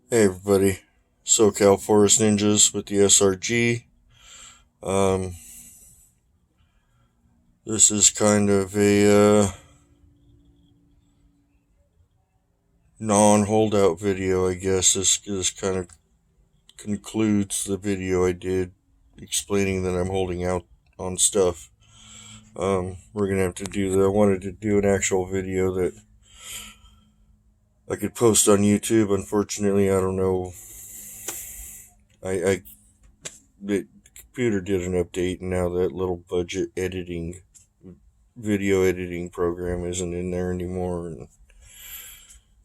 Hey everybody, SoCal Forest Ninjas with the SRG. Um, this is kind of a non-holdout video, I guess. This kind of concludes the video I did explaining that I'm holding out on stuff. We're gonna have to do I wanted to do an actual video that I could post on YouTube. Unfortunately, I don't know. The computer did an update, and now that little budget editing video editing program isn't in there anymore, and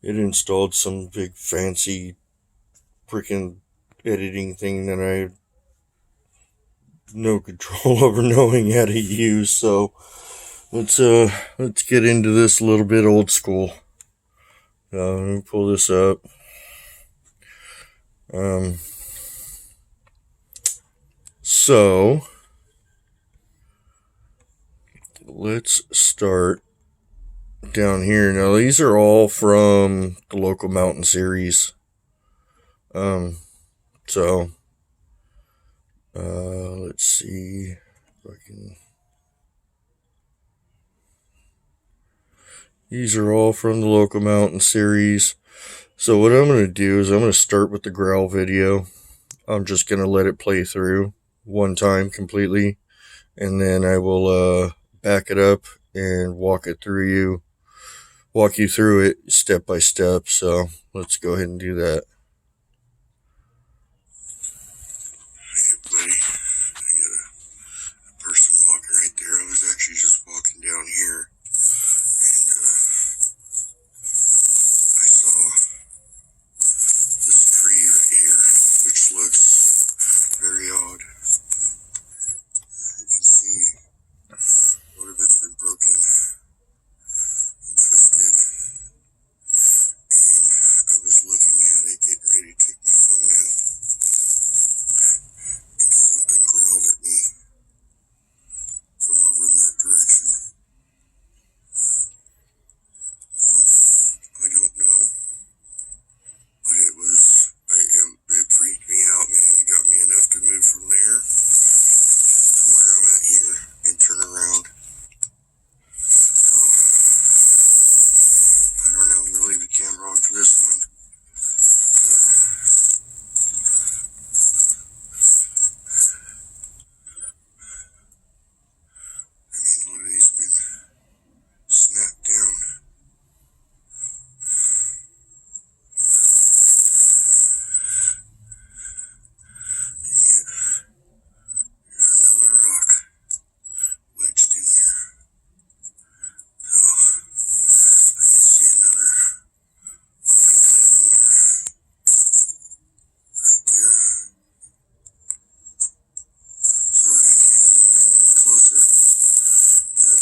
it installed some big fancy freaking editing thing that I have no control over knowing how to use. So let's get into this a little bit old school. Let me pull this up. Um, so let's start down here. Now these are all from the local mountain series. So let's see if I can. These are all from the local mountain series. So what I'm going to do is I'm going to start with the growl video. I'm just going to let it play through one time completely, and then I will back it up and walk you through it step by step. So let's go ahead and do that. Hey buddy, I got a person walking right there. I was actually just walking down here, and I saw this tree right here, which looks very odd. You can see part of it's been broken and twisted, and I was looking at it, getting ready to take my phone out, and something growled at me from over in that direction. I don't know, but it freaked me out, man. It got me enough to move from there to where I'm at here and turn around. So I don't know. I'm gonna leave the camera on for this one. But I mean, a lot of these have been snapped down. And yet, there's another rock wedged in there. So I can see another broken limb in there, right there. Sorry, I can't zoom in any closer, but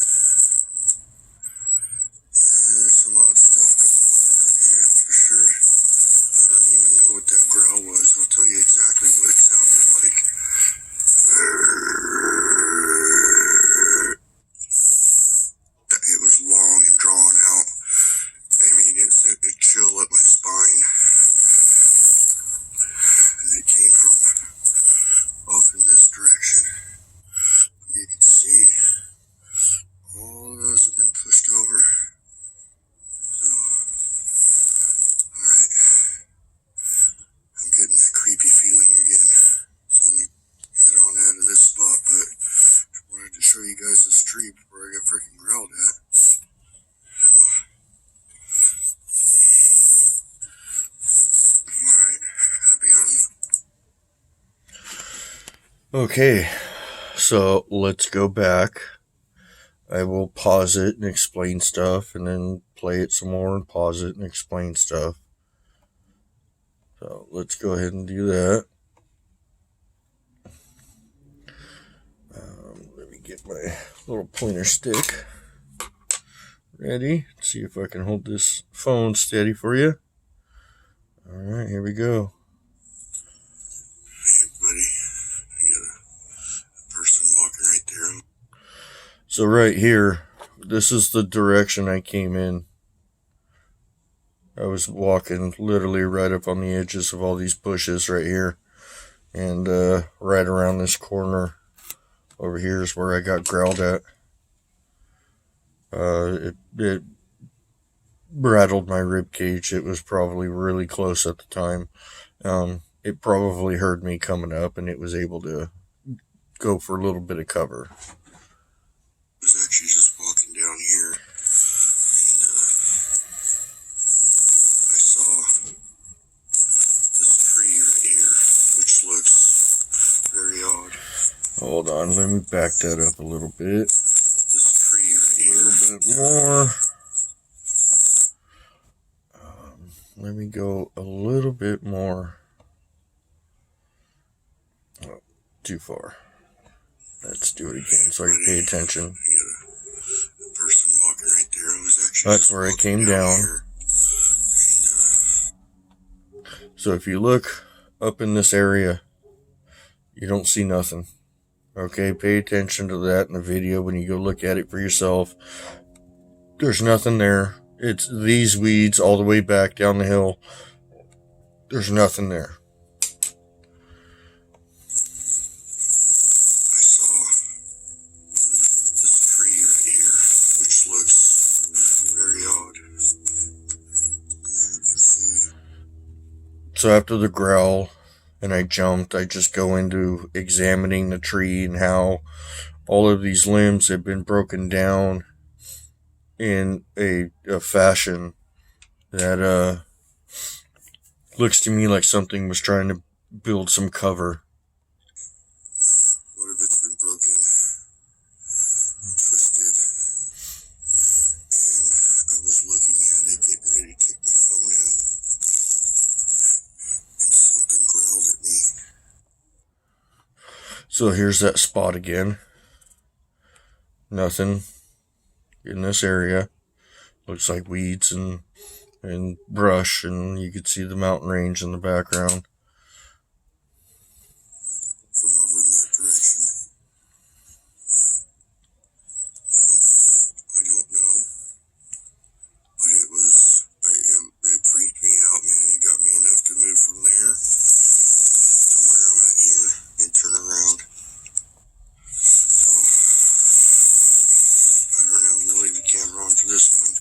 there's some odd stuff going on around here, that's for sure. I don't even know what that growl was. I'll tell you exactly what it sounded like. It was long and drawn out. I mean, it sent a chill up my spine, and it came from off in this direction. You can see all of those have been pushed over. So, alright, I'm getting that creepy feeling again. So I'm gonna get on out of this spot, but I wanted to show you guys this tree before I got freaking growled at. So, alright, happy hunting. Okay, so let's go back. I will pause it and explain stuff, and then play it some more and pause it and explain stuff. So let's go ahead and do that. Let me get my little pointer stick ready. Let's see if I can hold this phone steady for you. Alright, here we go. Hey buddy, I got a person walking right there. So right here, this is the direction I came in. I was walking literally right up on the edges of all these bushes right here. And right around this corner over here is where I got growled at. It rattled my rib cage. It was probably really close at the time. It probably heard me coming up, and it was able to go for a little bit of cover. I was actually just walking down here, and I saw this tree right here, which looks very odd. Hold on, let me back that up a little bit. This tree right here, a little bit more. Let me go a little bit more. Oh, too far. Let's do it again so I can pay attention. I got a person walking right there. I was actually That's where I came down. So if you look up in this area, you don't see nothing. Okay, pay attention to that in the video when you go look at it for yourself. There's nothing there. It's these weeds all the way back down the hill. There's nothing there. I saw this tree right here, which looks very odd. You can see. So after the growl and I jumped, I just go into examining the tree and how all of these limbs have been broken down in a fashion that looks to me like something was trying to build some cover. What if it's been broken and twisted? And I was looking at it, getting ready to take my phone out, and something growled at me. So here's that spot again. Nothing in this area. Looks like weeds and brush, and you could see the mountain range in the background. From over in that direction. I don't know, but it freaked me out, man. It got me enough to move from there to where I'm at here and turn around. So I don't know. I'm gonna leave the camera on for this one.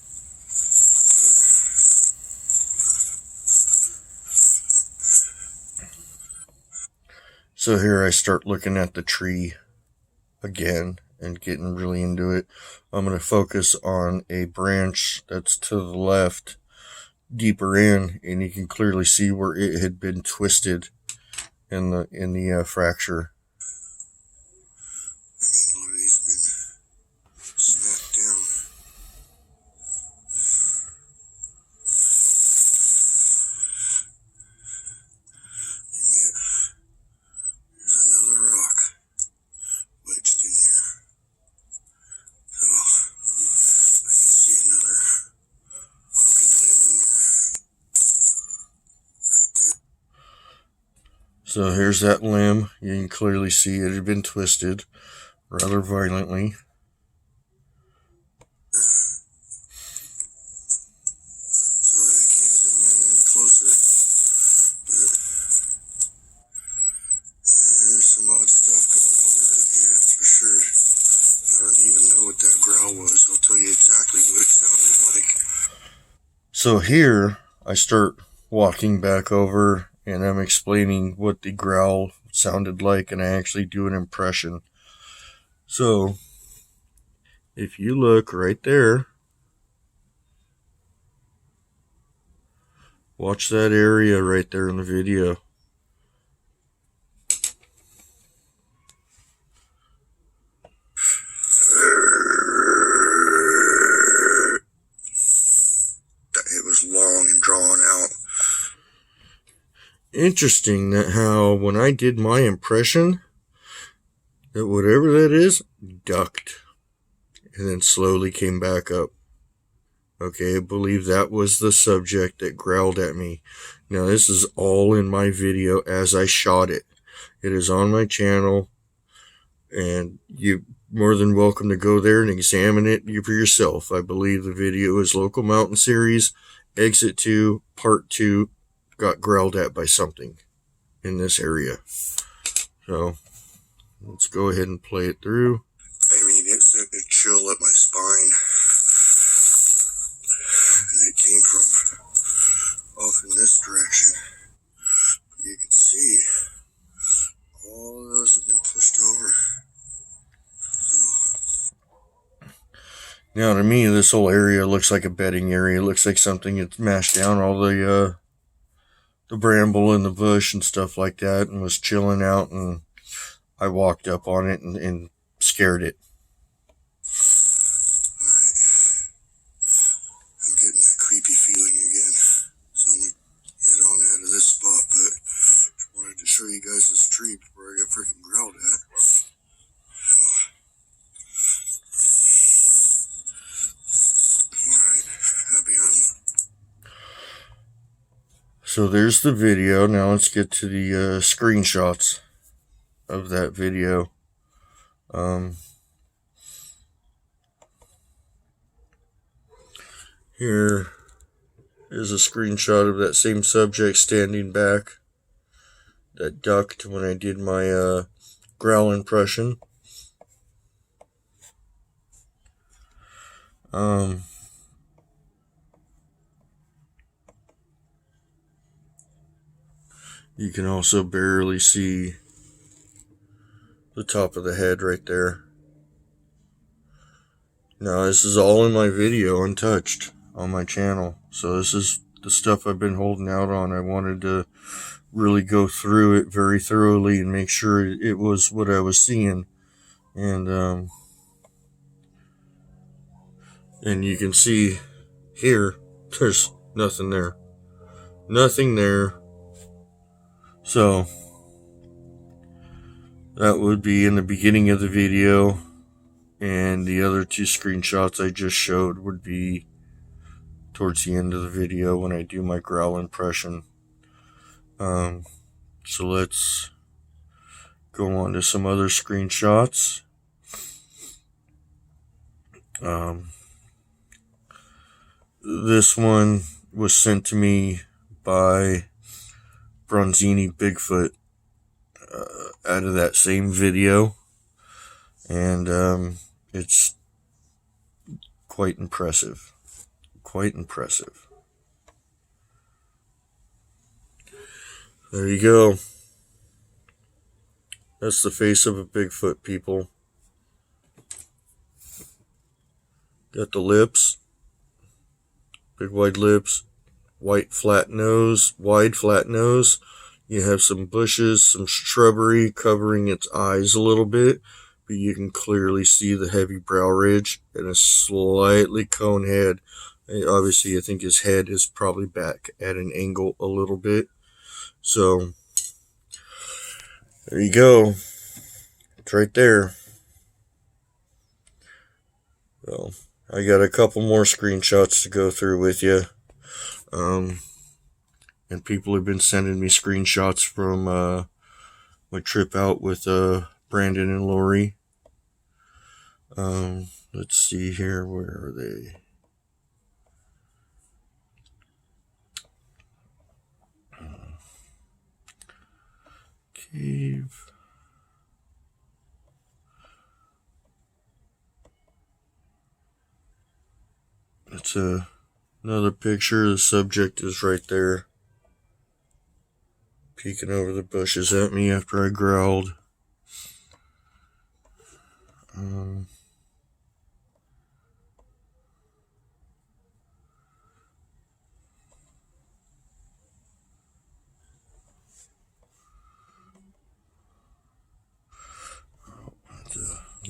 So here I start looking at the tree again and getting really into it. I'm going to focus on a branch that's to the left, deeper in, and you can clearly see where it had been twisted in the fracture. I mean, look, these have been snapped down. And yet, there's another rock wedged in here. So, I can see another broken limb in there. Right there. So here's that limb. You can clearly see it had been twisted rather violently. Sorry, I can't zoom in any closer, but there's some odd stuff going on around here, that's for sure. I don't even know what that growl was. I'll tell you exactly what it sounded like. So here, I start walking back over, and I'm explaining what the growl sounded like, and I actually do an impression. So, if you look right there, watch that area right there in the video. It was long and drawn out. Interesting that how when I did my impression, that whatever that is, ducked and then slowly came back up. Okay, I believe that was the subject that growled at me. Now, this is all in my video as I shot it. It is on my channel, and you're more than welcome to go there and examine it for yourself. I believe the video is Local Mountain Series, Exit 2, part 2, got growled at by something in this area. So let's go ahead and play it through. I mean, it sent a chill up my spine. And it came from off in this direction. You can see all of those have been pushed over. So, now to me, this whole area looks like a bedding area. It looks like something that's mashed down all the bramble in the bush and stuff like that, and was chilling out, and I walked up on it and scared it. Alright. I'm getting that creepy feeling again. So I'm going to head on out of this spot, but I wanted to show you guys this tree before I got freaking growled at. Alright, happy hunting. So there's the video. Now let's get to the screenshots of that video. Here is a screenshot of that same subject standing back that ducked when I did my growl impression. You can also barely see the top of the head right there. Now, this is all in my video, untouched, on my channel. So this is the stuff I've been holding out on. I wanted to really go through it very thoroughly and make sure it was what I was seeing. And you can see here, there's nothing there. Nothing there. So that would be in the beginning of the video, and the other two screenshots I just showed would be towards the end of the video when I do my growl impression. So let's go on to some other screenshots. This one was sent to me by Bronzini Bigfoot out of that same video, and it's quite impressive. Quite impressive. There you go. That's the face of a Bigfoot, people. Got the lips, big wide lips, wide flat nose. You have some bushes, some shrubbery covering its eyes a little bit, but you can clearly see the heavy brow ridge and a slightly cone head. Obviously, I think his head is probably back at an angle a little bit. So, there you go. It's right there. So, I got a couple more screenshots to go through with you. And people have been sending me screenshots from my trip out with Brandon and Lori. Let's see here. Where are they? Cave. It's another picture. The subject is right there, peeking over the bushes at me after I growled.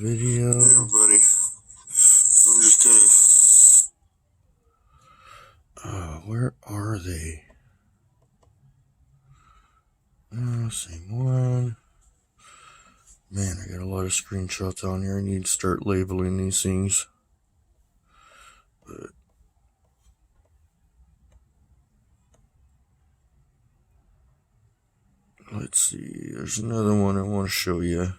Video. Hey everybody. I'm just gonna. Where are they? Same one. Man, I got a lot of screenshots on here. I need to start labeling these things. But let's see. There's another one I want to show you.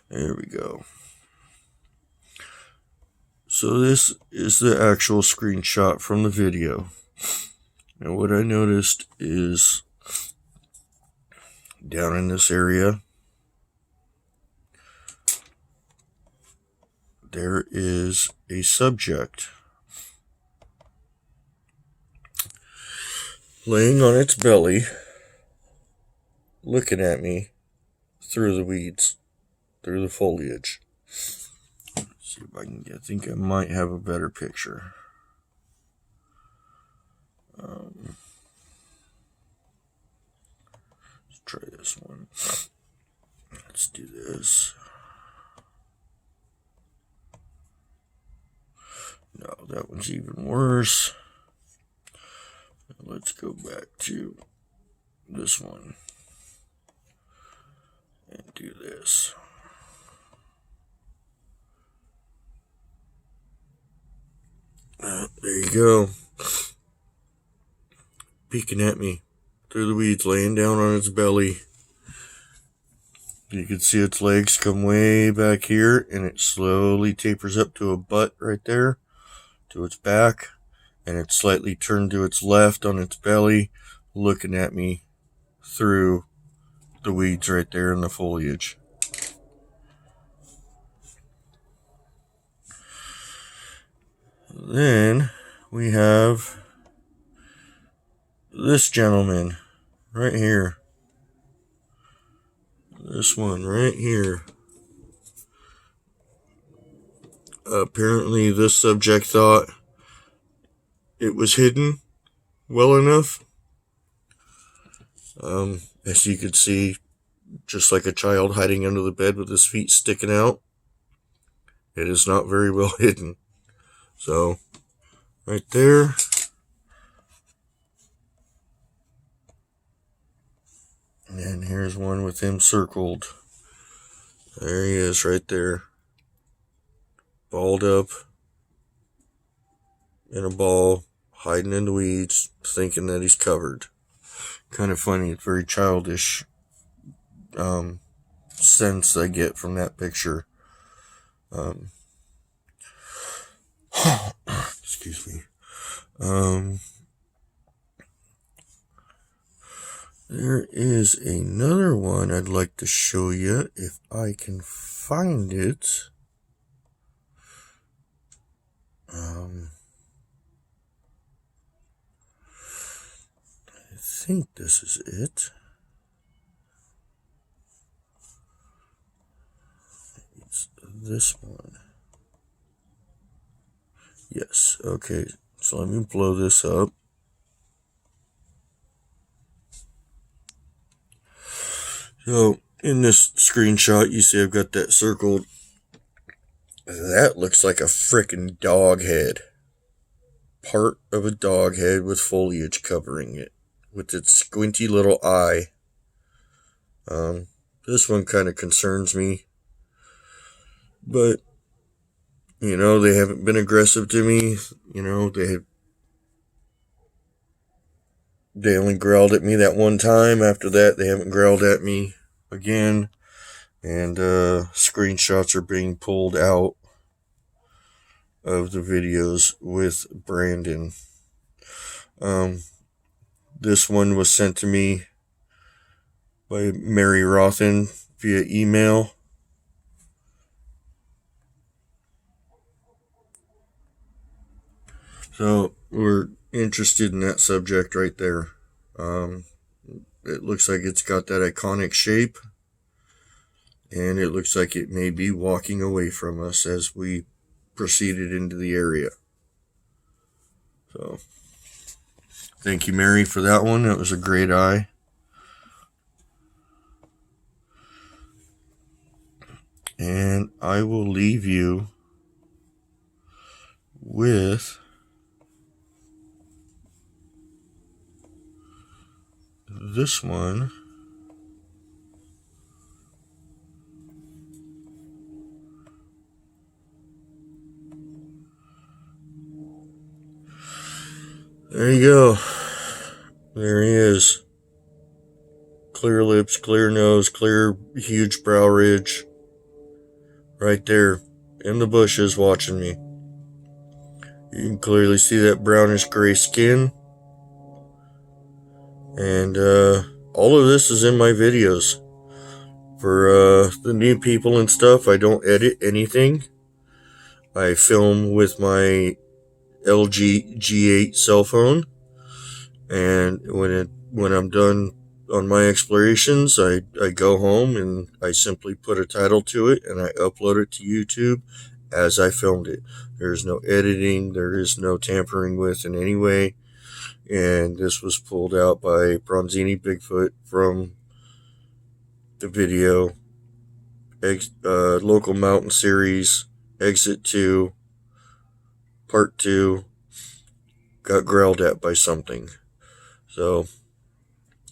There we go. So this is the actual screenshot from the video. Now what I noticed is down in this area, there is a subject laying on its belly, looking at me through the weeds, through the foliage. Let's see if I can get, I think I might have a better picture. Let's try this one. Let's do this. No, that one's even worse. Let's go back to this one and do this. There you go. Peeking at me through the weeds, laying down on its belly. You can see its legs come way back here, and it slowly tapers up to a butt right there, to its back, and it's slightly turned to its left on its belly, looking at me through the weeds right there in the foliage. Then we have this gentleman right here. This one right here. Apparently this subject thought it was hidden well enough. As you could see, just like a child hiding under the bed with his feet sticking out. It is not very well hidden. So, right there. And here's one with him circled. There he is right there. Balled up in a ball, hiding in the weeds, thinking that he's covered. Kind of funny. It's very childish sense I get from that picture. Excuse me. There is another one I'd like to show you if I can find it. I think this is it. It's this one. Yes, okay. So let me blow this up. So in this screenshot, you see I've got that circled. That looks like a frickin' dog head. Part of a dog head with foliage covering it, with its squinty little eye. This one kind of concerns me. But, you know, they haven't been aggressive to me. You know, they only growled at me that one time. After that, they haven't growled at me again. And screenshots are being pulled out of the videos with Brandon. This one was sent to me by Mary Rothen via email. So we're interested in that subject right there. It looks like it's got that iconic shape, and it looks like it may be walking away from us as we proceeded into the area. So thank you, Mary, for that one. That was a great eye. And I will leave you with this one. There you go. There he is. Clear lips, clear nose, clear huge brow ridge. right there in the bushes watching me. You can clearly see that brownish gray skin. And all of this is in my videos. For the new people and stuff, I don't edit anything. I film with my LG G8 cell phone. And when I'm done on my explorations, I go home and I simply put a title to it and I upload it to YouTube as I filmed it. There's no editing, there is no tampering with in any way. And this was pulled out by Bronzini Bigfoot from the video Local Mountain Series Exit 2 Part 2 got growled at by something. So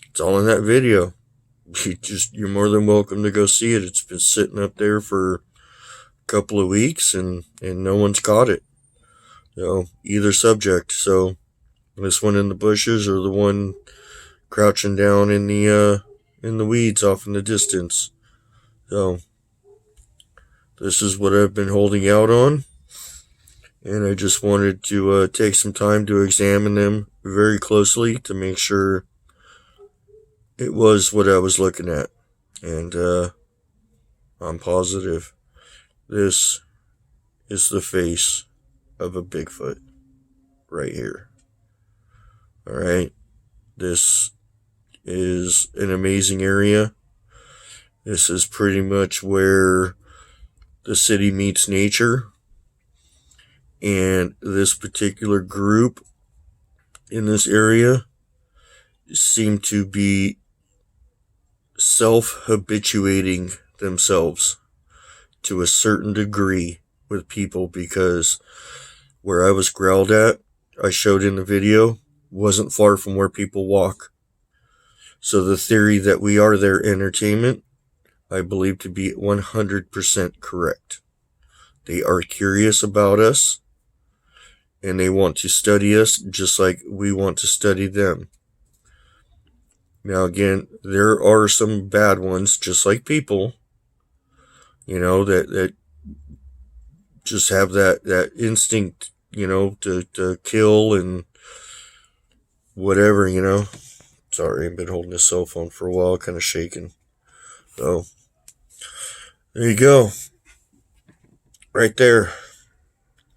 it's all in that video. You're more than welcome to go see it. It's been sitting up there for a couple of weeks and no one's caught it. So either subject. So this one in the bushes or the one crouching down in the weeds off in the distance. So this is what I've been holding out on. And I just wanted to take some time to examine them very closely to make sure it was what I was looking at. And I'm positive this is the face of a Bigfoot right here. Alright, this is an amazing area. This is pretty much where the city meets nature. And this particular group in this area seem to be self-habituating themselves to a certain degree with people, because where I was growled at, I showed in the video, wasn't far from where people walk. So the theory that we are their entertainment, I believe to be 100% correct. They are curious about us, and they want to study us just like we want to study them. Now again, there are some bad ones, just like people, that just have that instinct, to kill and whatever, Sorry, I've been holding this cell phone for a while, kind of shaking. So, there you go. Right there.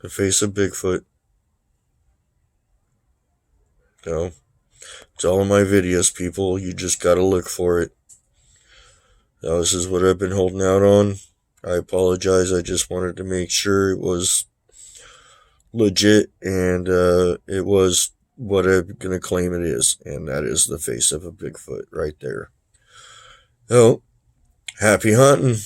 The face of Bigfoot. So, it's all in my videos, people. You just gotta look for it. Now, this is what I've been holding out on. I apologize. I just wanted to make sure it was legit and it was what I'm going to claim it is. And that is the face of a Bigfoot right there. So, happy hunting.